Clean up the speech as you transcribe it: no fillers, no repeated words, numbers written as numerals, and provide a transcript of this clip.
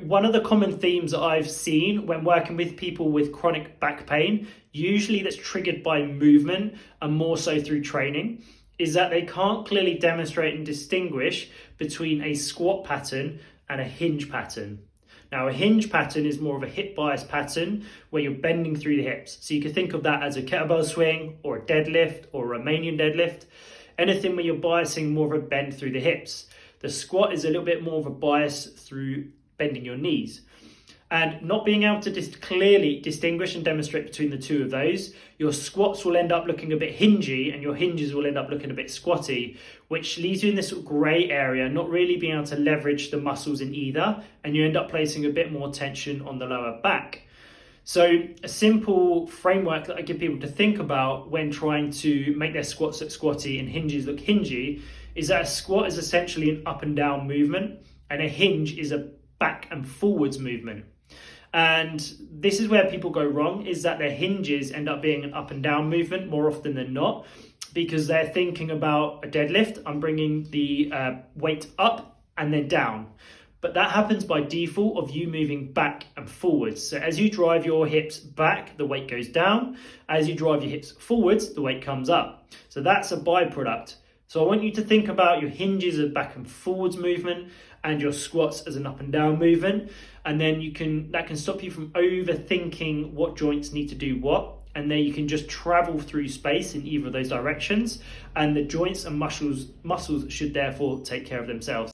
one of the common themes that I've seen when working with people with chronic back pain, usually that's triggered by movement and more so through training, is that they can't clearly demonstrate and distinguish between a squat pattern and a hinge pattern. Now, a hinge pattern is more of a hip bias pattern where you're bending through the hips. So you can think of that as a kettlebell swing or a deadlift or a Romanian deadlift, anything where you're biasing more of a bend through the hips. The squat is a little bit more of a bias through bending your knees. And not being able to clearly distinguish and demonstrate between the two of those, your squats will end up looking a bit hingy and your hinges will end up looking a bit squatty, which leaves you in this sort of grey area, not really being able to leverage the muscles in either, and you end up placing a bit more tension on the lower back. So a simple framework that I give people to think about when trying to make their squats look squatty and hinges look hingy is that a squat is essentially an up and down movement and a hinge is a back and forwards movement. And this is where people go wrong, is that their hinges end up being an up and down movement more often than not, because they're thinking about a deadlift, I'm bringing the weight up and then down. But that happens by default of you moving back and forwards. So as you drive your hips back, the weight goes down. As you drive your hips forwards, the weight comes up. So that's a byproduct. So I want you to think about your hinges as back and forwards movement and your squats as an up and down movement. And then that can stop you from overthinking what joints need to do what. And then you can just travel through space in either of those directions. And the joints and muscles should therefore take care of themselves.